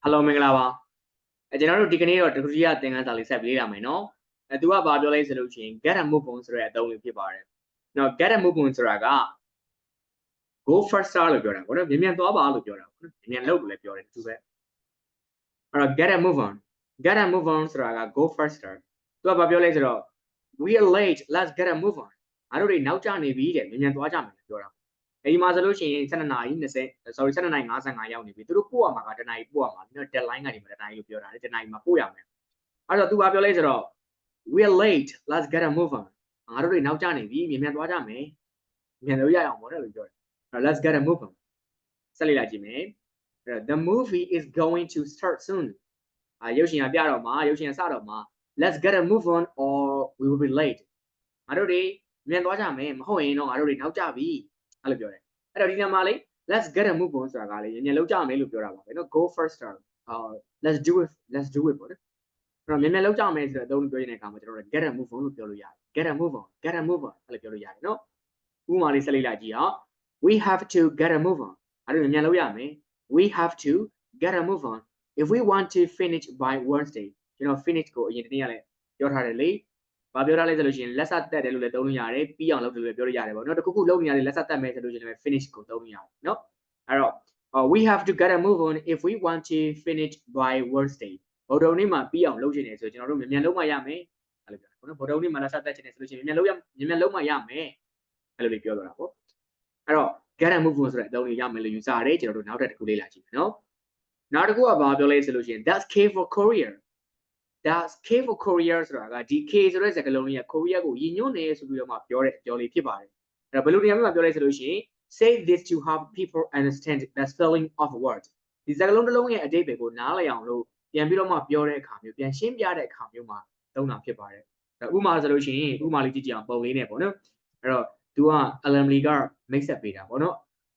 Hello မင်္ဂလာပါကျွန်တော်တို့ဒီကနေ့တော့တခုကြီးကသင်ခန်းစာလေးဆက်ပြီးလေ့လာမယ်နော်သူကဘာပြောလဲဆိုလို့ရှိရင် get a move on ဆိုတဲ့အသုံးလေးဖြစ်ပါတယ်နော် get a move on ဆိုတာက go faster လို့ပြောတာပေါ့နော်မြန်သွားပါလို့ပြောတာပေါ့နော်မြန်လုပ်လို့လည်းပြောတယ်သူပဲအဲ့တော့ get a move on ဆိုတာက go faster သူကဘာပြောလဲဆိုတော့ we are late let's get a move on အားတို့တွေနောက်ကျနေပြီတဲ့မြန်သွားကြမယ်လို့ပြောတာဒီမှာဆိုလို့ရှိရင်12နာရီ20 sorry 12နာရီ55ရောက်နေပြီသူတို့ပို့ရမှာကတနာရီပို့ရမှာနော် deadline ကနေတနာရီလို့ပြောတာလေတနာရီမှာပို့ရမယ်အဲ့တော့သူဘာပြောလဲဆိုတော့ we are late let's get a move on ငါတို့တွေနောက်ကျနေပြီမြန်သွားကြမယ်မြန်လို့ရအောင်ပေါ့နော်လို့ပြောတယ် let's get a move on ဆက်လိုက်ကြည့်မယ် the movie is going to start soon ရုပ်ရှင်ကပြတော့မှာရုပ်ရှင်ကစတော့မှာ let's get a move on or we will be late ငါတို့တွေမြန်သွားကြမယ်မဟုတ်ရင်တော့ငါတို့တွေနောက်ကျပြီအဲ့လိုပြောတယ်အဲ့တော့ဒီနေရာမှာလေ let's get a move on ဆိုတာကလေမြန်လောက်ကြမယ်လို့ပြောတာပါပဲเนาะ go faster let's do it ပေါ့နော်အဲ့တော့မြန်လောက်ကြမယ်ဆိုတော့အသုံးပြောနေတဲ့အခါမှာကျွန်တော်တို့ get a move on လို့ပြောလို့ရတယ် get a move on အဲ့လိုပြောလို့ရတယ်เนาะဥပမာလေးဆက်လိုက်ကြည့်အောင် we have to get a move on အဲ့လိုမြန်လောက်ရမယ် we have to get a move on if we want to finish by Wednesday ကျွန်တော် finish ကိုအရင်တနေ့ကလည်းပြောထားတယ်လေဘာပြောထားလဲဆိုလို့ရှိရင်လက်စတက်တယ်လို့လည်းသုံးလို့ရတယ်ပြီးအောင်လုပ်တယ်လို့လည်းပြောလို့ရတယ်ပေါ့နော်တခုခုလုပ်နေရတယ်လက်စတက်မယ်ဆိုလို့ရှိရင်လည်း finish ကိုသုံးလို့ရတယ်နော်အဲ့တော့ we have to get a move on if we want to finish by Wednesday ဗုဒ္ဓနေ့မှာပြီးအောင်လုပ်ချင်တယ်ဆိုကျွန်တော်တို့မြန်လုပ်မှရမယ်အဲ့လိုပြောတာပေါ့နော်ဗုဒ္ဓနေ့မှာလက်စတက်ချင်တယ်ဆိုလို့ရှိရင်မြန်လုပ်မှရမယ်အဲ့လိုလေးပြောတော့တာပေါ့အဲ့တော့ get a move on ဆိုတဲ့အသုံးလေးရမယ်လို့ယူဆရတယ်ကျွန်တော်တို့နောက်တစ်ခုလေးလာကြည့်မယ်နော်နောက်တစ်ခုကဘာပြောလဲဆိုလို့ရှိရင် that's K for Korea that's K for Korea ဆိုတာကဒီ K ဆိုတဲ့စကားလုံးလေးက Korea ကိုရည်ညွှန်းနေဆိုပြီးတော့မှပြောတဲ့အပြောလေးဖြစ်ပါတယ်အဲ့တော့ဘယ်လိုနေရာမှာပြောလဲဆိုလို့ရှိရင် say this to help people understand the spelling of a word ဒီစကားလုံးတစ်လုံးရဲ့အဓိပ္ပာယ်ကိုနားလည်အောင်လို့ပြန်ပြီးတော့မှပြောတဲ့အခါမျိုးပြန်ရှင်းပြတဲ့အခါမျိုးမှာသုံးတာဖြစ်ပါတယ်ဥပမာဆိုလို့ရှိရင်ဥပမာလေးကြည့်ကြအောင်ပုံလေးနဲ့ပေါ့နော်အဲ့တော့သူက Alamli က mix up ပေးတာပေါ့နော်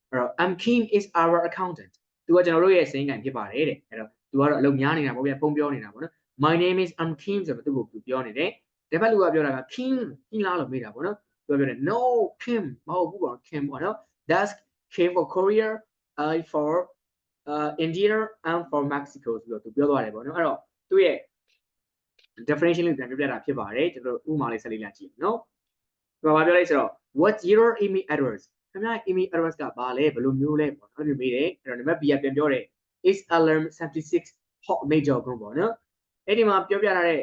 အဲ့တော့ I'm Kim is our accountant သူကကျွန်တော်တို့ရဲ့စင်းကန်ဖြစ်ပါတယ်တဲ့အဲ့တော့သူကတော့အလုပ်များနေတာပေါ့ဗျာပုံပြောနေတာပေါ့နော်My name is Kim ဆိုတော့သူ့ကိုပြောနေတယ်ဒီဘက်လူကပြောတာက Kim လားလို့မေးတာပေါ့နော်သူကပြောတယ် No Kim မဟုတ်ဘူးပေါ့ Kim ပေါ့နော် That's K for Korea I for India and for Mexico ဆိုတော့သူပြောသွားတယ်ပေါ့နော်အဲ့တော့သူ့ရဲ့ definition လေးပြန်ပြပြတာဖြစ်ပါတယ်ကျွန်တော်ဥပမာလေးဆက်လေးလာကြည့်နော်သူကဘာပြောလဲဆိုတော့ What's your email address ခင်ဗျာ email address ကဘာလဲဘယ်လိုမျိုးလဲပေါ့အဲ့လိုမေးတယ်အဲ့တော့နံပါတ် B ကပြန်ပြောတယ် is alarm76 hotmail.com ပေါ့နော်အဲ့ဒီမှာပြောပြထားတဲ့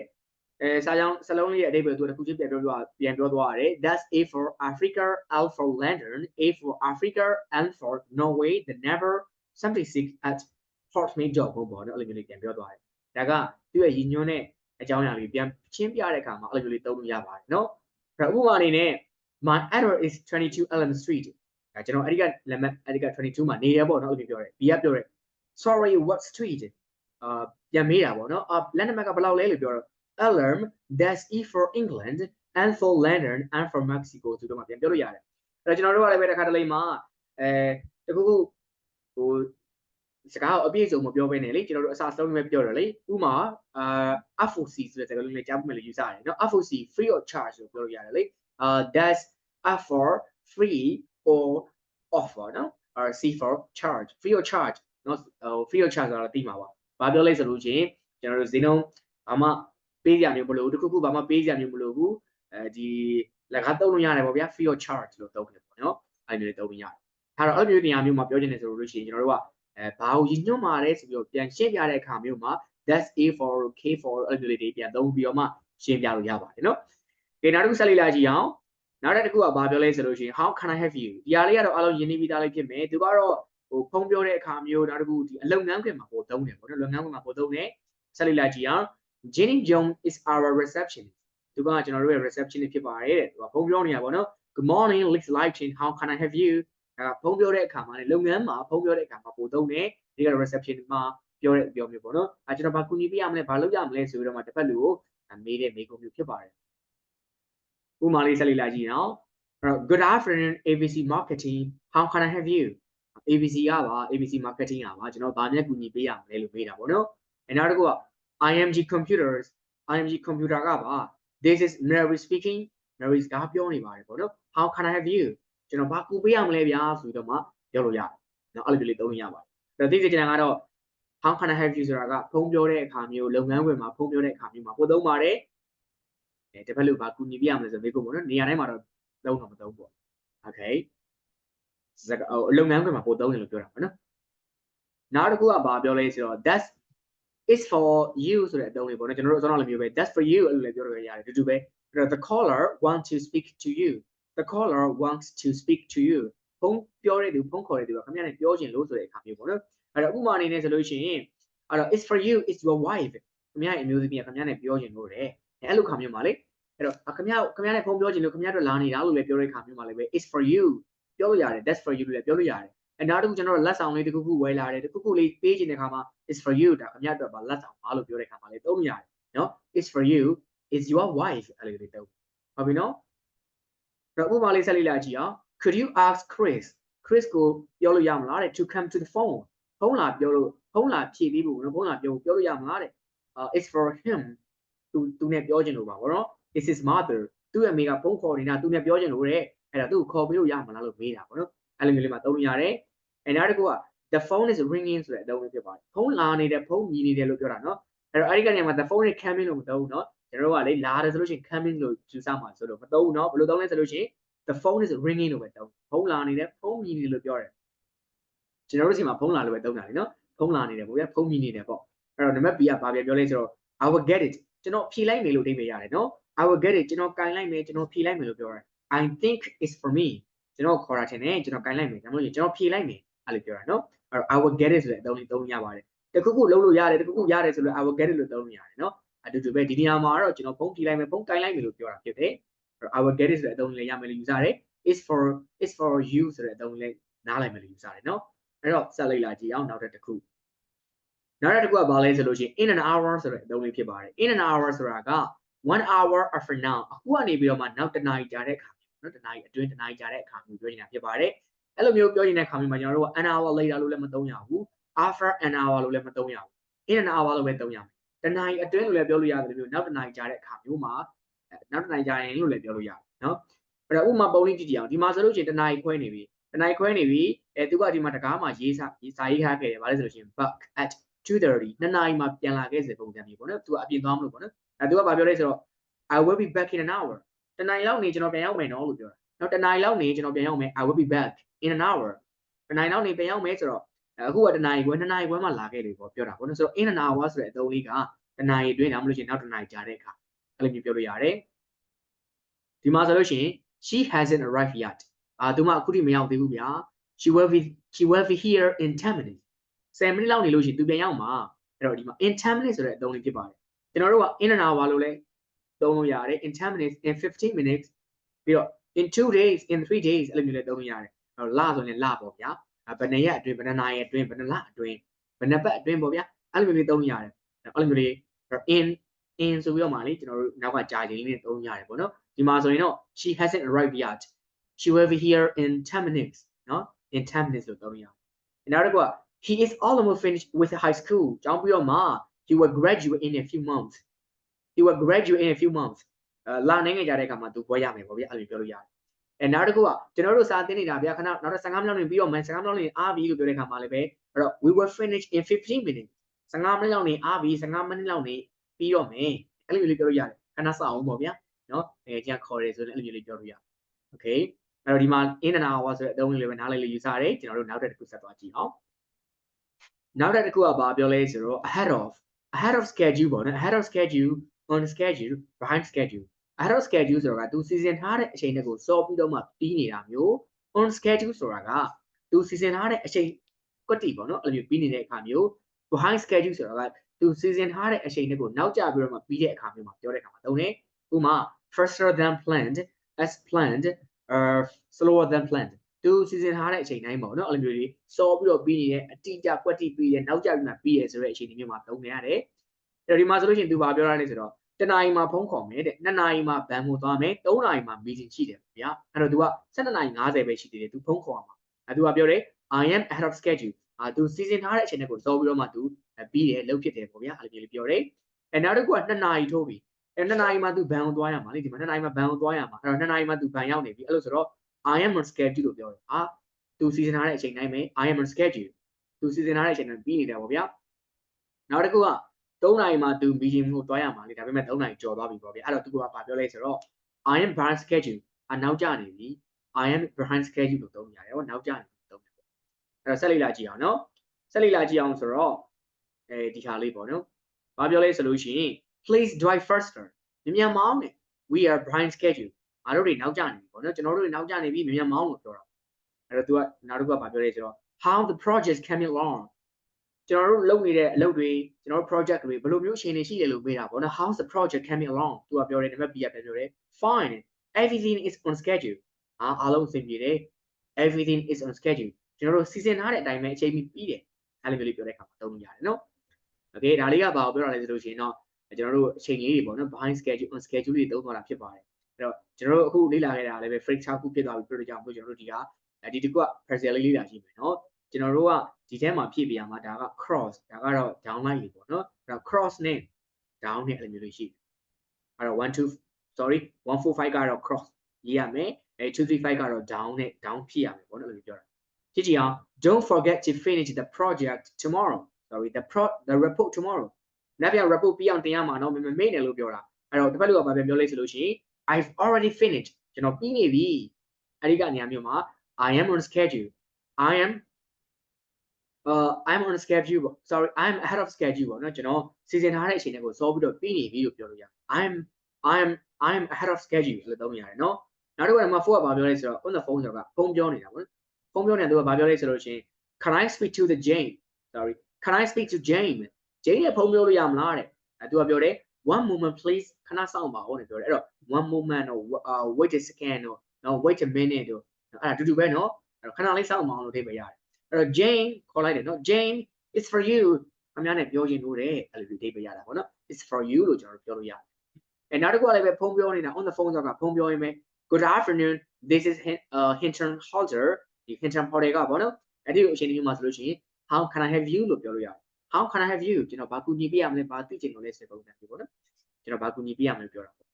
စာကြောင်းစလုံးလေးရဲ့အဓိပ္ပာယ်သူတစ်ခုချင်းပြန်ပြောသွားရတယ် That's A for Africa L for London A for Africa N for Norway the number 76 at hotmail.com ပေါ့နော်အဲ့လိုမျိုးလေးပြန်ပြောသွားတယ်ဒါကသူ့ရဲ့ရည်ညွှန်းတဲ့အကြောင်းအရာလေးပြန်ရှင်းပြတဲ့အခါမှာအဲ့လိုမျိုးလေးသုံးလို့ရပါတယ်နော်အဲ့တော့ဥပမာအနေနဲ့ My address is 22 Elm Street ကျွန်တော်အဲ့ဒီက22မှာနေရပေါ့နော်အဲ့လိုပြောတယ် B ကပြောတယ် Sorry what street ပြန်မေးတာပေါ့နော်လက်နံပါတ်ကဘယ်လောက်လဲလို့ပြောတော့ alarm that's E for England and for London and for Mexico ဆိုတော့မှပြန်ပြောလို့ရတယ်အဲ့တော့ကျွန်တော်တို့ကလည်းပဲတစ်ခါတလေမှာတခုခုဟိုစကားအပြည့်စုံမပြောဘဲနဲ့လေကျွန်တော်တို့အစားဆုံးပဲပြောတယ်လေဥမာFOC ဆိုတဲ့စကားလုံးလေးကြားဖို့မယ်လို့ယူဆရတယ်နော် FOC free of charge လို့ပြောလို့ရတယ်လေ that's F for free or offer နော် or C for charge free of charge နော် free of charge ဆိုတာသိမှာပါဘာပြောလဲဆိုလို့ချင်းကျွန်တော်တို့ဈေးနှုန်းဘာမှပေးကြမျိုးမလို့တခုခုဘာမှပေးကြမျိုးမလို့ဘူးဒီလက်ကားသုံးလို့ရတယ်ပေါ့ဗျာ free of charge လို့သုံးတယ်ပေါ့နော်အဲ့လိုသုံးလို့ရတယ်အဲ့တော့အဲ့လိုမျိုးနေရာမျိုးမှာပြောချင်တယ်ဆိုလို့ရှိရင်ကျွန်တော်တို့ကဘာကိုရည်ညွှန်းပါတယ်ဆိုပြီးတော့ပြန်ရှင်းပြတဲ့အခါမျိုးမှာ that's A for K for အဲ့လိုလေးတွေပြန်သုံးပြီးတော့မှရှင်းပြလို့ရပါတယ်နော်ဒီနောက်တစ်ခုဆက်လိုက်လာကြည့်အောင်နောက်တစ်ခုကဘာပြောလဲဆိုလို့ရှိရင် how can I help you ဒီဟာလေးကတော့အားလုံးရင်းနှီးပြီးသားလေးဖြစ်မယ်သူကတော့ဖုန်းပြောတဲ့အခါမျိုးနောက်တစ်ခုဒီအလုပ်ငန်းခွင်မှာပို့သုံးတယ်ပေါ့နော်လုပ်ငန်းခွင်မှာပို့သုံးတယ်ဆက်လိုက်လာကြည့်အောင် Jenny Jong is our receptionist သူကကျွန်တော်တို့ရဲ့ receptionist ဖြစ်ပါတယ်တဲ့သူကဖုန်းပြောနေတာပေါ့နော် Good morning Lex Live Chain how can I help you ဖုန်းပြောတဲ့အခါမှာလည်းလုပ်ငန်းမှာဖုန်းပြောတဲ့အခါမှာပို့သုံးတယ်ဒီက reception မှာပြောမျိုးပေါ့နော်ကျွန်တော်ဘာကူညီပေးရမလဲဘာလုပ်ရမလဲဆိုပြီးတော့မှတစ်ဖက်လူကိုမေးတဲ့မေးခွန်းမျိုးဖြစ်ပါတယ်ဥပမာလေးဆက်လိုက်လာကြည့်အောင် Good afternoon ABC Marketing how can I help you ABC ကပါ ABC Marketing ကပါကျွန်တော်ဘာနဲ့ကူညီပေးရမလဲလို့မေးတာပေါ့နော်နောက်တစ်ခုက IMG Computers IMG Computer ကပါ This is Mary speaking Mary ကပြောနေပါတယ်ပေါ့နော် How can I help you ကျွန်တော်ဘာကူပေးရမလဲဗျာဆိုပြီးတော့မှပြောလို့ရတယ်နော်အဲ့လိုလေးသုံးလို့ရပါတယ်ဒါသိစေချင်တာကတော့ how can I help you ဆိုတာကဖုန်းပြောတဲ့အခါမျိုးလုပ်ငန်းခွင်မှာဖုန်းပြောတဲ့အခါမျိုးမှာပို့သုံးပါတယ်တစ်ဖက်လူပါကူညီပြရမယ်ဆိုမေးဖို့ပေါ့နော်နေရာတိုင်းမှာတော့သုံးတော့မသုံးပေါ့ okay လုပ်ငန်းခွင်မှာပို့သုံးတယ်လို့ပြောတာပေါ့နော်နောက်တစ်ခုကဘာပြောလဲဆိုတော့ that's is for you ဆိုတဲ့အသုံးလေးပေါ့နော်ကျွန်တော်တို့အစောနောက်လိုမျိုးပဲ that's for you အဲ့လိုလည်းပြောလို့ရတယ်တူတူပဲအဲ့တော့ the caller wants to speak to you the caller wants to speak to you ဖုန်းပြောတဲ့သူဖုန်းခေါ်တဲ့သူကခင်ဗျားနဲ့ပြောချင်လို့ဆိုတဲ့အခါမျိုးပေါ့နော်အဲ့တော့ဥပမာအနေနဲ့ဆိုလို့ရှိရင်အဲ့တော့ it's for you it's your wife ခင်ဗျားရဲ့အမျိုးသမီးကခင်ဗျားနဲ့ပြောချင်လို့တဲ့အဲ့လိုခါမျိုးမှာလေအဲ့တော့ခင်ဗျားနဲ့ဖုန်းပြောချင်လို့ခင်ဗျားတို့လာနေတာလို့လည်းပြောတဲ့ခါမျိုးမှာလည်းပဲ it's for you ပြောလို့ရတယ် that's for you လို့လည်းပြောလို့ရတယ်အဲ့နောက်တစ်ခုကျွန်တော်တို့လက်ဆောင်လေးတစ်ခုခုဝယ်လာတယ်တစ်ခုခုလေးပေးချင်တဲ့ခါမှာ it's for you ဒါခင်ဗျားတို့ကလက်ဆောင်ပါလို့ပြောတဲ့ခါမှာလည်းသုံးလို့ရတယ်နော် it's for you is your wife အဲ့လိုလေးသုံးဟုတ်ပြီနော်အဲ့ဥပမာလေးဆက်လေးလာကြည့်အောင် could you ask Chris ကိုပြောလို့ရမလားတဲ့ to come to the phone ဖုန်းလာပြောလို့ဖုန်းလာဖြည့်ပြီးဖို့နော်ဖုန်းလာပြောလို့ရမလားတဲ့ it's for him သူနဲ့ပြောချင်လို့ပါဗောနော် it's his mother သူ့အမေကဖုန်းခေါ်နေတာသူနဲ့ပြောချင်လို့တဲ့အဲ့တော့သူ့ကိုခေါ်ပြီးလို့ရမလားလို့မေးတာဗောနော်အဲ့လိုမျိုးလေးမှာသုံးလို့ရတယ်အဲ့နောက်တစ်ခုက the phone is ringing ဆိုတဲ့အသုံးလေးဖြစ်ပါတယ်ဖုန်းလာနေတယ်ဖုန်းမြည်နေတယ်လို့ပြောတာနော်အဲ့တော့အဲ့ဒီကနေမှာ the phone is coming လို့မသုံးဘူးနော်ကျွန်တော်တို့ကလေလာတယ်ဆိုလို့ရှိရင် coming လို့ယူဆမှာဆိုတော့မသုံးဘူးနော်ဘယ်လိုသုံးလဲဆိုလို့ရှိရင် the phone is ringing လို့ပဲသုံးဖုန်းလာနေတယ်ဖုန်းမြည်နေတယ်လို့ပြောတယ်ကျွန်တော်တို့စီမှာဖုန်းလာလို့ပဲသုံးတာလေနော်ဖုန်းလာနေတယ်ပေါ့ဗျာဖုန်းမြည်နေတယ်ပေါ့အဲ့တော့နံပါတ် B ကဘာပြန်ပြောလဲဆိုတော့ I will get it ကျွန်တော်ဖြေလိုက်မယ်လို့အဓိပ္ပာယ်ရတယ်နော် I will get it ကျွန်တော်ကင်လိုက်မယ်ကျွန်တော်ဖြေလိုက်မယ်လို့ပြောတယ် I think it's for me ကျွန်တော်ခေါ်တာထင်တယ်ကျွန်တော်ကင်လိုက်မယ်ဒါမှမဟုတ်ကျွန်တော်ဖြေလိုက်မယ်အဲ့လိုပြောတာနော်အဲ့တော့ I will get it ဆိုတဲ့အသုံးလေးသုံးရပါတယ်တခုခုလုပ်လို့ရတယ်တခုခုရတယ်ဆိုလို့ I will get it လို့သုံးလို့ရတယ်နော်အတူတူပဲဒီနေရာမှာတော့ကျွန်တော်ဖုန်းဖြေလိုက်မယ်ဖုန်းကင်လိုက်မယ်လို့ပြောတာဖြစ်တယ်အဲ့တော့ I will get it ဆိုတဲ့အသုံးလေးရမယ်လို့ယူဆတယ် is for you ဆိုတဲ့အသုံးလေးနားလည်မယ်လို့ယူဆတယ်နော်အဲ့တော့ဆက်လိုက်လာကြည့်အောင်နောက်တစ်ခုနောက်တစ်ခုကဘာလဲဆိုလို့ရှိရင် in an hour ဆိုတဲ့အသုံးလေးဖြစ်ပါတယ် in an hour ဆိုတာက 1 hour after now အခုကနေပြီးတော့မှနောက်တစ်နာရီကြာတဲ့အခါနော်တစ်နာရီအတွင်းတစ်နာရီကြာတဲ့အခါမျိုးပြောနေတာဖြစ်ပါတယ်အဲ့လိုမျိုးပြောနေတဲ့အခါမျိုးမှာကျွန်တော်တို့က an hour later လို့လည်းမသုံးရဘူး after an hour လို့လည်းမသုံးရဘူး in an hour လို့ပဲသုံးရမယ်တစ်နာရီအတွင်းလို့လည်းပြောလို့ရတယ်မျိုးနောက်တစ်နာရီကြာတဲ့အခါမျိုးမှာနောက်တစ်နာရီကြာရင်လို့လည်းပြောလို့ရတယ်နော်အဲ့တော့ဥပမာပုံလေးကြည့်ကြည့်အောင်ဒီမှာဆိုလို့ရှိရင်တစ်နာရီခွဲနေပြီတစ်နာရီခွဲနေပြီသူကဒီမှာတကားမှာရေးစာရေးထားခဲ့တယ်ဗါလဲဆိုလို့ရှိရင် back at 2:30 နှစ်နာရီမှာပြန်လာခဲ့စေပုံစံမျိုးပေါ့နော်သူကအပြင်သွားမလို့ပေါ့နော်သူကဘာပြောလဲဆိုတော့ I will be back in an hour တစ်နာရီလောက်နေကျွန်တော်ပြန်ရောက်မယ်နော်လို့ပြောတာနောက်တစ်နာရီလောက်နေကျွန်တော်ပြန်ရောက်မယ် I will be back in an hour တစ်နာရီလောက်နေပြန်ရောက်မယ်ဆိုတော့အခုကတစ်နာရီခွဲ2နာရီခွဲမှလာခဲ့တယ်ပေါ့ပြောတာပေါ့နော်ဆိုတော့ in an hour ဆိုတဲ့အသုံးလေးကတစ်နာရီအတွင်းဒါမှမဟုတ်ရှင်နောက်တစ်နာရီကြာတဲ့အခါအဲ့လိုမျိုးပြောလို့ရတယ်ဒီမှာဆိုလို့ရှိရင် she hasn't arrived yet သူမှအခုထိမရောက်သေးဘူးဗျာ she will be here in 10 minutes 10 minutes လောက်နေလို့ရှိရင်သူပြန်ရောက်မှာအဲ့တော့ဒီမှာ in 10 minutes ဆိုတဲ့အသုံးလေးဖြစ်ပါတယ်ကျွန်တော်တို့က in an hour လို့လည်းသုံးလို့ရတယ် in 10 minutes in 15 minutes ပြီးတော့ in 2 days in 3 days အဲ့လိုမျိုးလည်းသုံးလို့ရတယ်အဲ့တော့လဆိုရင်လပေါ့ဗျာဘယ်နှစ်ရက်အတွင်းဘယ်နှစ်နာရီအတွင်းဘယ်နှစ်လအတွင်းဘယ်နှစ်ပတ်အတွင်းပေါ့ဗျာအဲ့လိုမျိုးလေးသုံးလို့ရတယ်အဲ့လိုမျိုးလေး in ဆိုပြီးတော့မှလေကျွန်တော်တို့နောက်ကကြာချိန်လေးနဲ့သုံးရတယ်ပေါ့နော်ဒီမှာဆိုရင်တော့ she hasn't arrived yet she will be here in 10 minutes နော် in 10 minutes လို့သုံးရတယ်နောက်တစ်ခုက he is almost finished with high school ကျောင်းပြီးတော့မှ he will graduate in a few months he will graduate in a few months လာနိုင်ငံကြတဲ့အခါမှာသူဘွဲရမယ်ပေါ့ဗျာအဲ့လိုပြောလို့ရတယ်နောက်တစ်ခုကကျွန်တော်တို့စာသင်နေတာဗျာခဏနောက်တော့15မိနစ်လောက်နေပြီးတော့မှ15မိနစ်လောက်နေအားပြီလို့ပြောတဲ့အခါမှာလည်းပဲအဲ့တော့ we will finish in 15 minutes 15မိနစ်လောက်နေအားပြီ15မိနစ်လောက်နေပြီးတော့မယ်အဲ့လိုမျိုးလေးပြောလို့ရတယ်ခဏစအောင်ပေါ့ဗျာနော်ကျန်ခေါ်တယ်ဆိုရင်အဲ့လိုမျိုးလေးပြောလို့ရတယ် okay အဲ့တော့ဒီမှာ in an hour ဆိုတဲ့အသုံးလေးလည်းပဲနားလည်လို့ယူဆရတယ်ကျွန်တော်တို့နောက်တစ်ခုဆက်သွားကြည့်အောင်နောက်တစ်ခုကဘာပြောလဲဆိုတော့ ahead of schedule ပေါ့နော် ahead of schedule on schedule behind schedule ahead of schedule ဆိုတာကသူစီစဉ်ထားတဲ့အချိန်တွေကိုစောပြီးတော့မှပြီးနေတာမျိုး on schedule ဆိုတာကသူစီစဉ်ထားတဲ့အချိန်ကွက်တီပေါ့နော်အဲ့လိုမျိုးပြီးနေတဲ့အခါမျိုး behind schedule ဆိုတာကသူစီစဉ်ထားတဲ့အချိန်တွေကိုနောက်ကျပြီးတော့မှပြီးတဲ့အခါမျိုးမှာပြောတဲ့အခါမှာသုံးတယ်ဥပမာ faster than planned as planned slower than planned သူစီစဉ်ထားတဲ့အချိန်တိုင်းပေါ့နော်အဲ့လိုမျိုးလေးစောပြီးတော့ပြီးနေတဲ့အတိအကျကွက်တီပြီးတဲ့နောက်ကျပြီးမှပြီးရဆိုတဲ့အချိန်ဒီမျိုးမှာသုံးနေရတယ်အဲ့တော့ဒီမှာဆိုလို့ရှိရင်သူဘာပြောရလဲဆိုတော့တနာရီမှာဖုန်းခေါ်မယ်တဲ့2နာရီမှာဘန်ကိုသွားမယ်3နာရီမှာ meeting ရှိတယ်ဗျာအဲ့တော့ तू က12နာရီ50ပဲရှိသေးတယ် तू ဖုန်းခေါ်မှာအဲ့ तू ကပြောတယ် I am ahead of schedule तू စီစဉ်ထားတဲ့အချိန်တွေကိုစောပြီးတော့မှ तू ပြီးတယ်လုပ်ဖြစ်တယ်ပေါ့ဗျာအဲ့လိုမျိုးလေးပြောတယ်အဲ့နောက်တစ်ခုက2နာရီထိုးပြီအဲ့2နာရီမှာ तू ဘန်ကိုသွားရမှာလေဒီမှာ2နာရီမှာဘန်ကိုသွားရမှာအဲ့တော့2นาရီမှာ तू ဘန်ရောက်နေပြီအဲ့လိုဆိုတော့ I am on schedule လို့ပြောတယ်သူစီစဉ်ထားတဲ့အချိန်တိုင်းပဲ I am on schedule သူစီစဉ်ထားတဲ့အချိန်တိုင်းပြီးနေတယ်ပေါ့ဗျာ နောက်တစ်ခုက3နာရီမှာသူ meeting ကိုတွားရမှာလေဒါပေမဲ့3နာရီကျော်သွားပြီပေါ့ဗျအဲ့တော့သူကဘာပြောလဲဆိုတော့ I am behind schedule နောက်ကျနေပြီ I am behind schedule လို့သုံးရတယ်ဟောနောက်ကျနေပြီသုံးတယ်ပေါ့အဲ့တော့ဆက်လေ့လာကြည့်အောင်နော်ဆက်လေ့လာကြည့်အောင်ဆိုတော့ဒီခါလေးပေါ့နော်ဘာပြောလဲဆိုလို့ရှိရင် please drive faster မြန်မောင်းနေ we are behind schedule ငါတို့တွေနောက်ကျနေပြီပေါ့နော်ကျွန်တော်တို့တွေနောက်ကျနေပြီမြန်မောင်းလို့ပြောတာအဲ့တော့သူကနောက်တစ်ခုကဘာပြောလဲဆိုတော့ how the project coming along ကျွန်တော်တို့လုပ်နေတဲ့အလုပ်တွေကျွန်တော်တို့ project တွေဘယ်လိုမျိုးအချိန်တွေရှိတယ်လို့မေးတာပေါ့နော် how's the project coming along သူကပြောတယ်နံပါတ် B ကပြောတယ် fine everything is on schedule အားလုံးအဆင်ပြေတယ် everything is on schedule ကျွန်တော်တို့စီစဉ်ထားတဲ့အတိုင်းပဲအချိန်မီပြီးတယ်အဲ့လိုမျိုးလေးပြောတဲ့အခါမှာသုံးလို့ရတယ်နော် okay ဒါလေးကဘာကိုပြောတာလဲဆိုလို့ရှိရင်တော့ကျွန်တော်တို့အချိန်လေးတွေပေါ့နော် behind schedule on schedule တွေသုံးသွားတာဖြစ်ပါတယ်အဲ့တော့ကျွန်တော်တို့အခုလေ့လာခဲ့တာလည်းပဲ phrase 6ခုဖြစ်သွားပြီပြောလို့ကြောင့်ကျွန်တော်တို့ဒီကဒီတစ်ခုက parcel လေးလေ့လာကြည့်မယ်နော်ကျွန်တော်တို့ကဒီထဲမှာဖြည့်ပြရမှာဒါက cross ဒါကတော့ down line လေးပေါ့နော်အဲ့တော့ cross နဲ့ down နဲ့အဲ့လိုမျိုးလေးရှိတယ်အဲ့တော့145ကတော့ cross ရေးရမယ်235ကတော့ down နဲ့ down ဖြည့်ရမယ်ပေါ့နော်အဲ့လိုပြောတာကြည့်ကြည့်အောင် don't forget to finish the project tomorrow the report tomorrow နောက်ပြန် report ပြီးအောင်တင်ရမှာနော်မေ့နေလို့ပြောတာအဲ့တော့တစ်ဖက်လူကဘာပြောလဲဆိုလို့ရှိရင် I've already finished ကျွန်တော်ပြီးနေပြီအဲ့ဒီကနေရာမျိုးမှာ I am on schedule I'm on schedule sorry I'm ahead of schedule ပေါ့နော်ကျွန်တော်စီစဉ်ထားတဲ့အချိန်တွေကိုစောပြီးတော့ပြီးနေပြီလို့ပြောလို့ရတယ် I'm ahead of schedule လို့သုံးရတယ်နော်နောက်တစ်ခုကမှ4ကဘာပြောလဲဆိုတော့ on the phone ဆိုတာကဖုန်းပြောနေတာပေါ့နော်ဖုန်းပြောနေတာသူကဘာပြောလဲဆိုလို့ရှိရင် can I speak to the Jane sorry can I speak to Jane Jane ရဲ့ဖုန်းပြောလို့ရမလားတဲ့သူကပြောတယ် one moment please ခဏစောင့်ပါဦးနဲ့ပြောတယ်အဲ့တော့ one moment တော့ wait a second တော့ wait a minute တော့အဲ့ဒါအတူတူပဲနော်အဲ့တော့ခဏလေးစောင့်ပါအောင်လို့ထိပဲရတယ်အဲ့တော့ Jane ခေါ်လိုက်တယ်နော် Jane it's for you အများနဲ့ပြောချင်လို့တဲ့အဲ့လိုထိပဲရတာပေါ့နော် it's for you လို့ကျွန်တော်ပြောလို့ရတယ်အဲ့နောက်တစ်ခုကလည်းပဲဖုန်းပြောနေတာ on the phone ဆိုတာဖုန်းပြောရင်းပဲ good afternoon this is Hinton Halter ဒီ Hinton Halter ကပေါ့နော်အဲ့ဒီအချိန်မျိုးမှာဆိုလို့ရှိရင် how can I have you လို့ပြောလို့ရတယ် how can I have you ကျွန်တော်ဘာကူညီပေးရမလဲဘာသိချင်လို့လဲဆိုတဲ့ပုံစံမျိုးပေါ့နော်ကျွန်တော်ဘာကူညီပေးရမလဲပြောတာပေါ့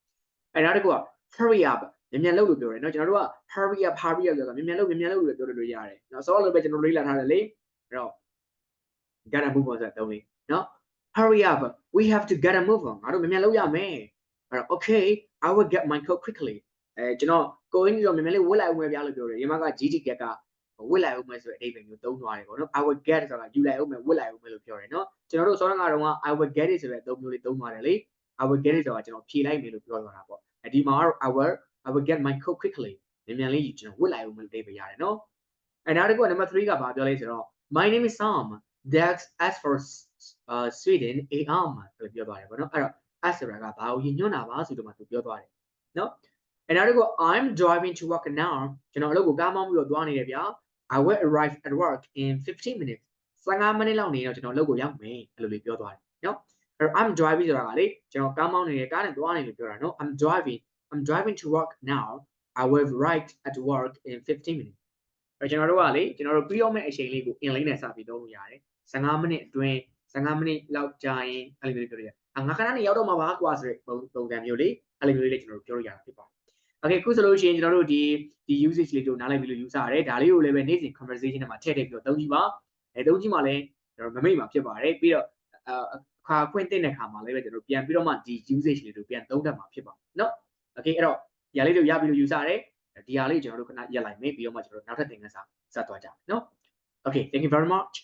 အဲ့နောက်တစ်ခုက hurry up မြန်လုပ်လို့ပြောတယ်เนาะကျွန်တော်တို့က hurry up ဆိုတာမြန်လုပ်လို့ပြောလို့ရတယ်เนาะစောလို့ပဲကျွန်တော်လေးလာထားတယ်လေအဲ့တော့ get a move on ဆိုတာတုံးလေးเนาะ hurry up we have to get a move on ငါတို့မြန်လုပ်ရမယ်အဲ့တော့ okay I will get my coat quickly ကျွန်တော်ကိုင်းကြီးတော့မြန်လေးဝတ်လိုက်အောင်ပဲပြလို့ပြောတယ်ညီမက GT get ကဝစ်လိုက်အောင်မယ်ဆိုတဲ့အဓိပ္ပာယ်မျိုးသုံးသွားတယ်ပေါ့နော် I will get ဆိုတာယူလိုက်အောင်မယ်ဝစ်လိုက်အောင်မယ်လို့ပြောတယ်နော်ကျွန်တော်တို့စောရငါတော့က I will get it ဆိုတဲ့အသုံးမျိုးလေးသုံးသွားတယ်လေ I will get it ဆိုတာကျွန်တော်ဖြေလိုက်မယ်လို့ပြောသွားတာပေါ့ဒီမှာတော့ I will get my coat quickly မြန်လေးကျွန်တော်ဝစ်လိုက်အောင်မယ်လို့အဓိပ္ပာယ်ရတယ်နော်နောက်တစ်ခုက number 3ကဘာပြောလဲဆိုတော့ my name is Sam that's as for Sweden am လို့ပြောသွားတယ်ပေါ့နော်အဲ့တော့ as ဆိုတာကဘာကိုညွှန်းတာပါဆိုတော့မှသူပြောသွားတယ်နော်နောက်တစ်ခု I'm driving to work now ကျွန်တော်အလုပ်ကိုကားမောင်းပြီးတော့သွားနေတယ်ဗျာI will arrive at work in 15 minutes 15မိနစ်လောက်နေတော့ကျွန်တော်အလုပ်ကိုရောက်မယ်အဲ့လိုလေးပြောသွားတယ်နော်အဲ့တော့ I'm driving ဆိုတာကလေကျွန်တော်ကားမောင်းနေတယ်ကားနဲ့သွားနေလို့ပြောတာနော် I'm driving to work now I will arrive at work in 15 minutes အဲ့ကျွန်တော်တို့ကလေကျွန်တော်တို့ပြီးတော့မယ့်အချိန်လေးကို in လေးနဲ့စပြီးသုံးလို့ရတယ်15မိနစ်အတွင်း15မိနစ်လောက်ကြာရင်အဲ့လိုမျိုးပြောလို့ရတယ်ငါခဏနေရောက်တော့မှာပါကွာဆိုတဲ့ပုံစံမျိုးလေးအဲ့လိုမျိုးလေးကျွန်တော်တို့ပြောလို့ရတာဖြစ်ပါတယ်Okay ခုဆိုလို့ရှိရင်ကျွန်တော်တို့ဒီ usage လေးတို့နားလိုက်ပြီးလို့ယူဆရတယ်ဒါလေးကိုလည်းပဲနေ့စဉ် conversation ထဲမှာထည့်ပြီးတော့သုံးကြည့်ပါသုံးကြည့်မှလည်းကျွန်တော်မမိတ်မှာဖြစ်ပါတယ်ပြီးတော့အခါဖွင့်တဲ့အခါမှာလည်းပဲကျွန်တော်ပြန်ပြီးတော့မှဒီ usage လေးတို့ပြန်သုံးတတ်မှာဖြစ်ပါတယ်เนาะ Okay အဲ့တော့ဒီဟာလေးတို့ရပြီးလို့ယူဆရတယ်ဒီဟာလေးကျွန်တော်တို့ခဏရက်လိုက်မယ်ပြီးတော့မှကျွန်တော်တို့နောက်ထပ်သင်ခန်းစာဆက်သွားကြမယ်เนาะ Okay thank you very much